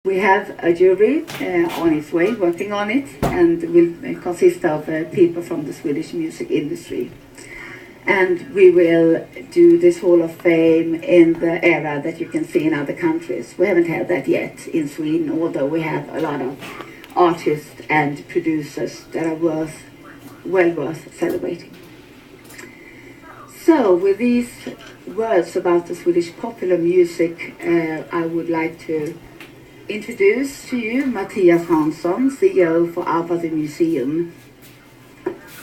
We have a jury on its way working on it, and will consist of people from the Swedish music industry. And we will do this Hall of Fame in the era that you can see in other countries. We haven't had that yet in Sweden, although we have a lot of artists and producers that are well worth celebrating. So with these words about the Swedish popular music, I would like to introduce to you Mattias Hansson, CEO for ABBA the Museum.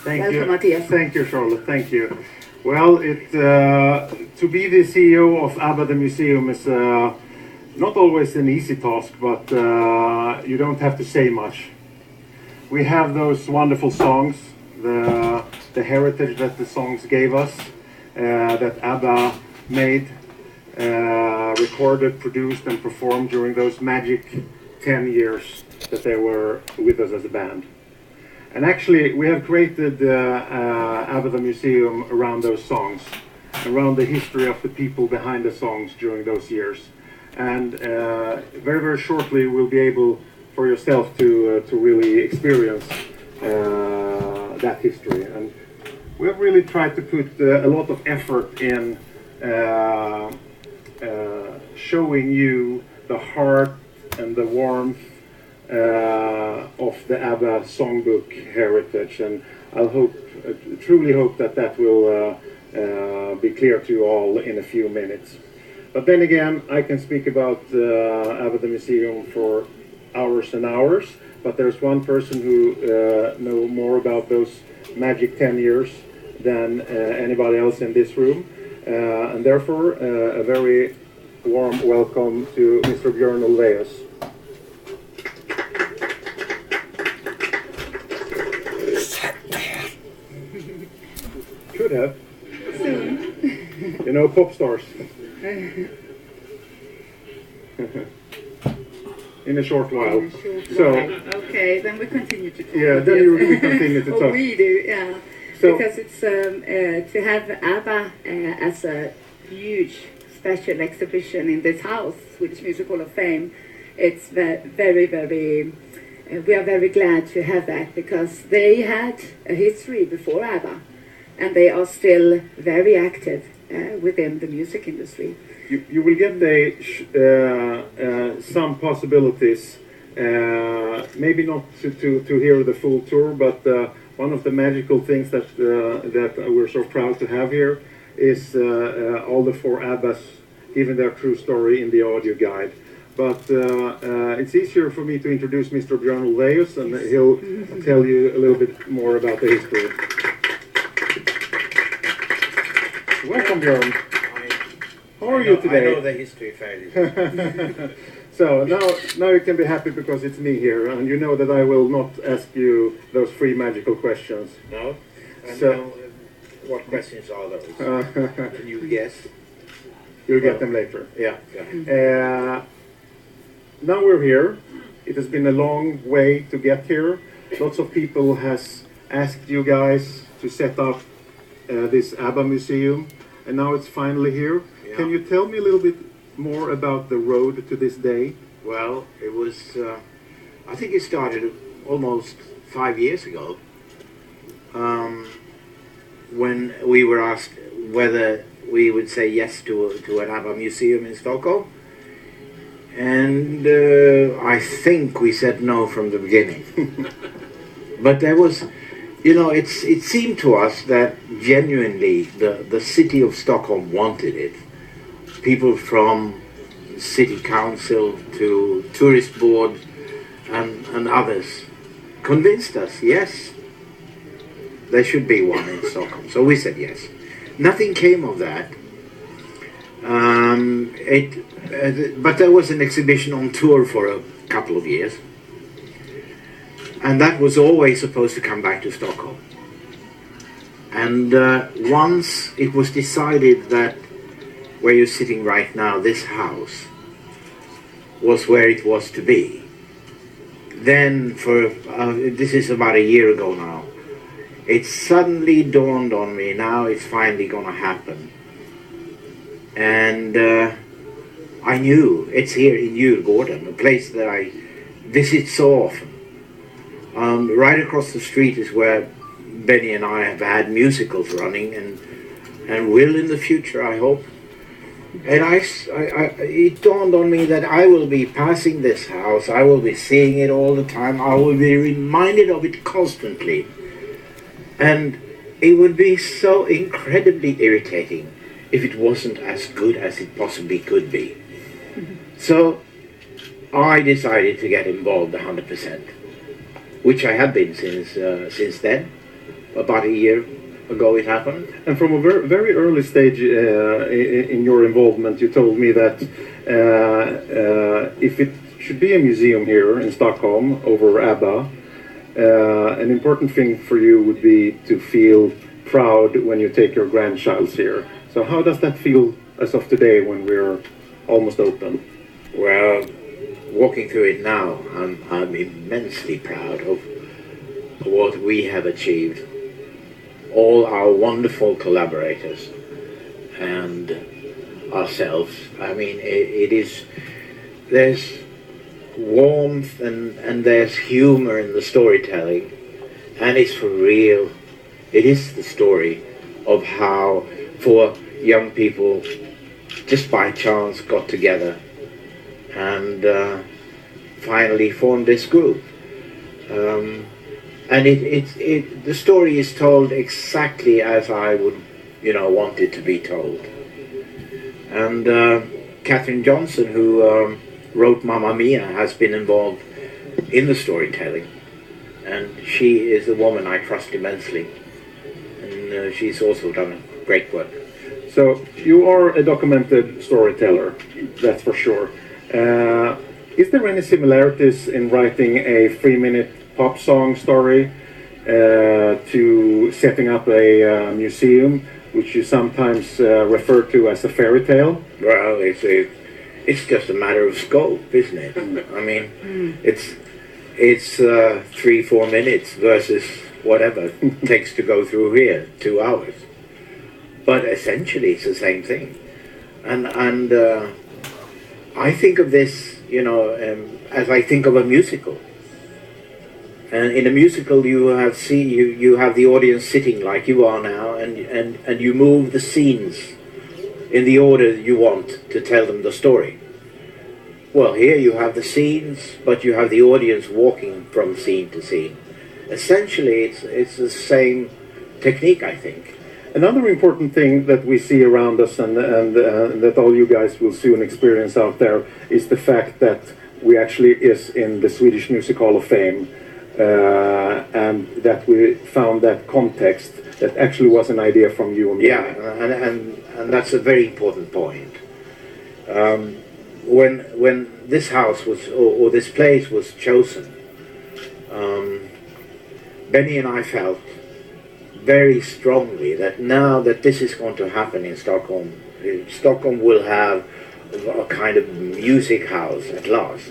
Thank you, Mattias. Thank you, Charlotte. Thank you. Well, to be the CEO of ABBA the Museum is not always an easy task, but you don't have to say much. We have those wonderful songs, the heritage that the songs gave us, that ABBA made, recorded, produced and performed during those magic 10 years that they were with us as a band. And actually we have created ABBA the Museum around those songs, around the history of the people behind the songs during those years. And very, very shortly we'll be able for yourself to really experience that history. And we have really tried to put a lot of effort in showing you the heart and the warmth of the ABBA songbook heritage, and truly hope that will be clear to you all in a few minutes. But then again, I can speak about ABBA the Museum for hours and hours, but there's one person who knows more about those magic 10 years than anybody else in this room, and therefore a very warm welcome to Mr. Björn Ulvaeus. Could have. You know, pop stars. In a short while. Okay, then we continue to talk. Yeah, then we continue to talk. We do, yeah. So, because it's to have ABBA as a huge special exhibition in this house, Swedish Music Hall of Fame. It's very, very. We are very glad to have that, because they had a history before ABBA, and they are still very active within the music industry. You will get some possibilities, maybe not to hear the full tour, but one of the magical things that we're so proud to have here is all the four ABBAs giving their true story in the audio guide. But it's easier for me to introduce Mr. Björn Ulvaeus, and he'll tell you a little bit more about the history. Welcome, Björn. How are you today? I know the history fairly. So now you can be happy because it's me here, and you know that I will not ask you those three magical questions. No? And so, what questions are those? Can you guess? You'll get them later, yeah. Yeah. Now we're here. It has been a long way to get here. Lots of people has asked you guys to set up this ABBA museum, and now it's finally here. Yeah. Can you tell me a little bit more about the road to this day? Well, it was, I think it started almost 5 years ago, when we were asked whether we would say yes to an ABBA museum in Stockholm. And I think we said no from the beginning. But there was, you know, it seemed to us that genuinely the city of Stockholm wanted it. People from city council to tourist board and others convinced us, yes, there should be one in Stockholm. So we said yes. Nothing came of that. But there was an exhibition on tour for a couple of years, and that was always supposed to come back to Stockholm. And once it was decided that where you're sitting right now, this house, was where it was to be, then for this is about a year ago now, it suddenly dawned on me, now it's finally gonna happen. And I knew it's here in Djurgården, a place that I visit so often. Right across the street is where Benny and I have had musicals running, and will in the future, I hope. And it dawned on me that I will be passing this house, I will be seeing it all the time, I will be reminded of it constantly. And it would be so incredibly irritating if it wasn't as good as it possibly could be. So I decided to get involved 100%, which I have been since then. About a year ago it happened. And from a very early stage in your involvement, you told me that if it should be a museum here in Stockholm over ABBA, an important thing for you would be to feel proud when you take your grandchilds here. So how does that feel as of today when we're almost open? Well, walking through it now, I'm immensely proud of what we have achieved. All our wonderful collaborators and ourselves. I mean, there's warmth and there's humor in the storytelling, and it's for real. It is the story of how four young people just by chance got together and finally formed this group. And the story is told exactly as I would, want it to be told. And Catherine Johnson, who wrote Mamma Mia, has been involved in the storytelling, and she is a woman I trust immensely, and she's also done great work. So you are a documented storyteller, that's for sure. Is there any similarities in writing a 3-minute pop song story to setting up a museum, which you sometimes refer to as a fairy tale? Well, it's just a matter of scope, isn't it? I mean, it's 3-4 minutes versus whatever it takes to go through here, 2 hours. But essentially, it's the same thing. And I think of this, as I think of a musical. And in a musical, you have the audience sitting like you are now, and you move the scenes in the order you want to tell them the story. Well, here you have the scenes, but you have the audience walking from scene to scene. Essentially, it's the same technique, I think. Another important thing that we see around us and that all you guys will soon experience out there is the fact that we actually is in the Swedish Music Hall of Fame. And that we found that context that actually was an idea from you and me. Yeah, and that's a very important point. When this house was or this place was chosen, Benny and I felt very strongly that now that this is going to happen in Stockholm, Stockholm will have a kind of music house at last.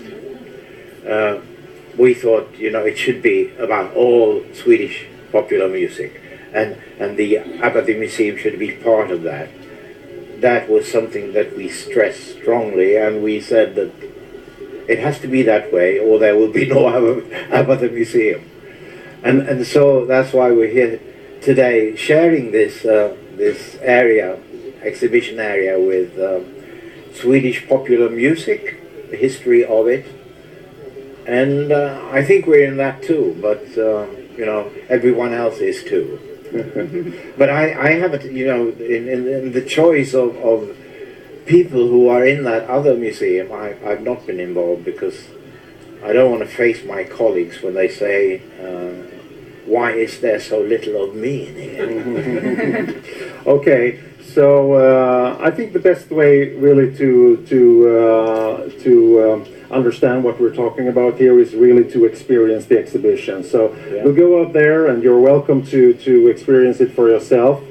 We thought, it should be about all Swedish popular music, and the ABBA Museum should be part of that. That was something that we stressed strongly, and we said that it has to be that way, or there will be no ABBA Museum. And so that's why we're here today, sharing this exhibition area with Swedish popular music, the history of it. And I think we're in that too, but everyone else is too. But I have it, in the choice of people who are in that other museum, I've not been involved because I don't want to face my colleagues when they say, why is there so little of me in here? Okay, so I think the best way really to understand what we're talking about here is really to experience the exhibition. So we'll go up there, and you're welcome to experience it for yourself.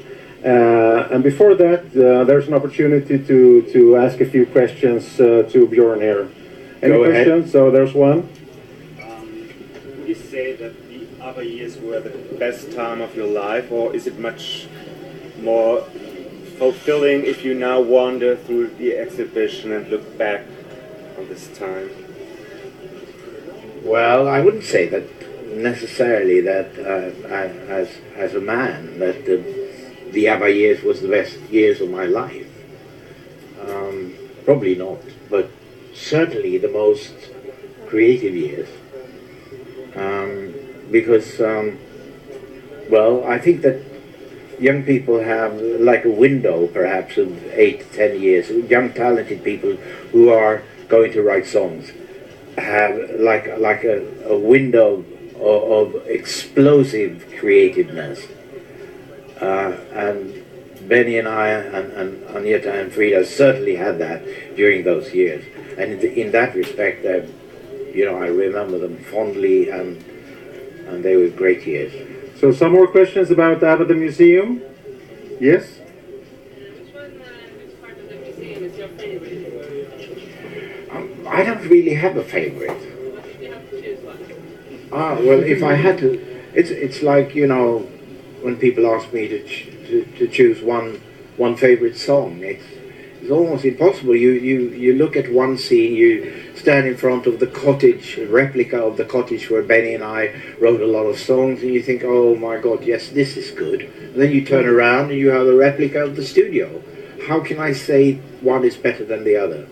And before that, there's an opportunity to ask a few questions to Bjorn here. Any questions? So there's one. Would you say that the other years were the best time of your life, or is it much more fulfilling if you now wander through the exhibition and look back on this time? Well, I wouldn't say that necessarily that as a man that the ABBA years was the best years of my life. Probably not, but certainly the most creative years. Because, well, I think that young people have like a window perhaps of 8 to 10 years. Young talented people who are going to write songs have like a window of explosive creativeness. And Benny and I and Agneta and Frida certainly had that during those years. And in that respect, you know, I remember them fondly, and they were great years. So some more questions about ABBA the museum? Yes? Which part of the museum is your favorite? I don't really have a favorite. What if you have to choose one? Well, if I had to, it's like, you know, when people ask me to choose one favorite song, it's almost impossible. You look at one scene, you stand in front of the cottage, a replica of the cottage where Benny and I wrote a lot of songs, and you think, oh my God, yes, this is good. And then you turn around and you have a replica of the studio. How can I say one is better than the other?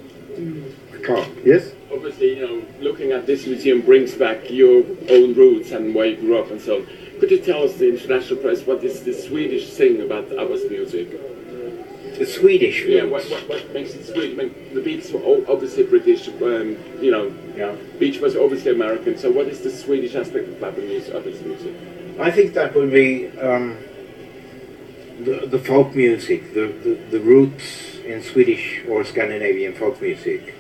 I can't. Yes? Obviously, you know, looking at this museum brings back your own roots and where you grew up and so on. Could you tell us, the international press, what is the Swedish thing about ABBA's music? The Swedish roots. Yeah, what makes it Swedish? I mean, the Beatles were obviously British, you know, Yeah. Beach was obviously American, so what is the Swedish aspect of ABBA's music? I think that would be the folk music, the roots in Swedish or Scandinavian folk music.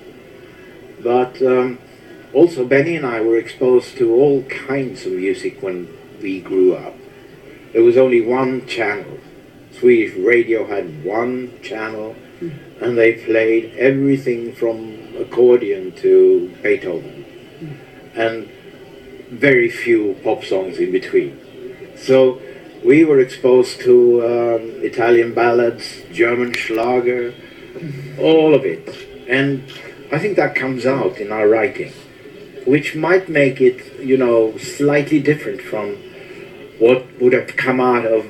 But also Benny and I were exposed to all kinds of music when we grew up. There was only one channel. Swedish radio had one channel, and they played everything from accordion to Beethoven, and very few pop songs in between. So we were exposed to Italian ballads, German Schlager, all of it. And I think that comes out in our writing, which might make it, you know, slightly different from what would have come out of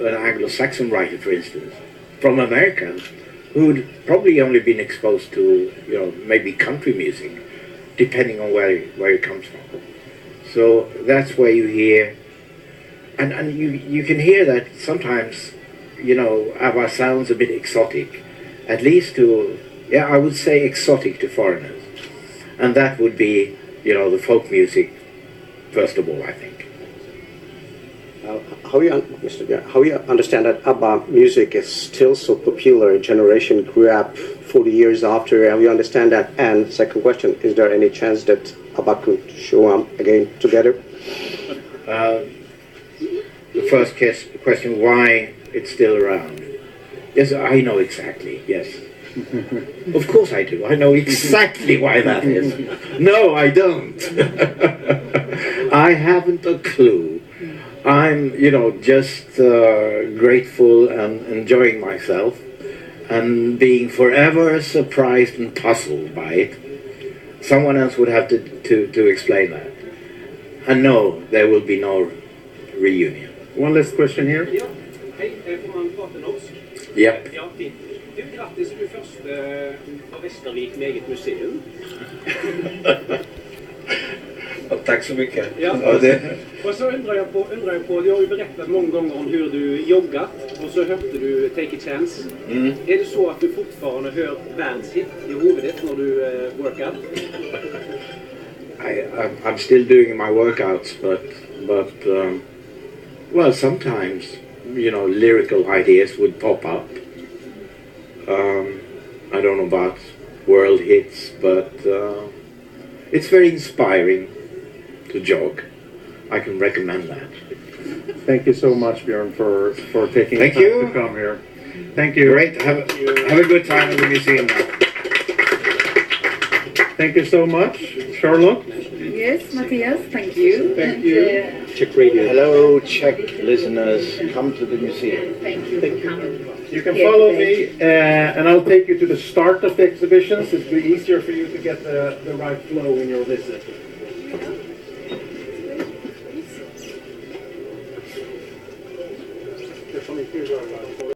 an Anglo-Saxon writer, for instance, from Americans, who'd probably only been exposed to, you know, maybe country music, depending on where it comes from. So that's where you hear, and you can hear that sometimes, you know, ABBA sounds a bit exotic, at least to, yeah, I would say exotic to foreigners. And that would be, you know, the folk music, first of all, I think. How you understand that ABBA music is still so popular? A generation grew up 40 years after. How you understand that? And second question, is there any chance that ABBA could show up again together? The first question, why it's still around? Yes, I know exactly, yes. Of course I do. I know exactly why that is. No, I don't. I haven't a clue. I'm, you know, just grateful and enjoying myself and being forever surprised and puzzled by it. Someone else would have to explain that. And no, there will be no reunion. One last question here. Ja, hei, får man prate norsk? Yep. Ja, fint. Du, grattis, du er første av Vestervik med eget museum. Tack så mycket. Ja. Och så undrar jag på, du har ju berättat många gånger om hur du joggat och så hörde du Take a Chance. Är det så att du fortfarande hör Vans hit i huvudet när du workout? I'm still doing my workouts, but well, sometimes, you know, lyrical ideas would pop up. I don't know about world hits, but it's very inspiring to jog. I can recommend that. Thank you so much, Björn, for taking Thank time you. to come here. Thank you. Great. Have a good time in the museum now. Thank you so much. Charlotte? Yes, Matthias, thank you. Thank you. Czech radio. Hello, Czech listeners. Come to the museum. Thank you for coming. You can follow me, and I'll take you to the start of the exhibitions. It'll be easier for you to get the right flow in your visit.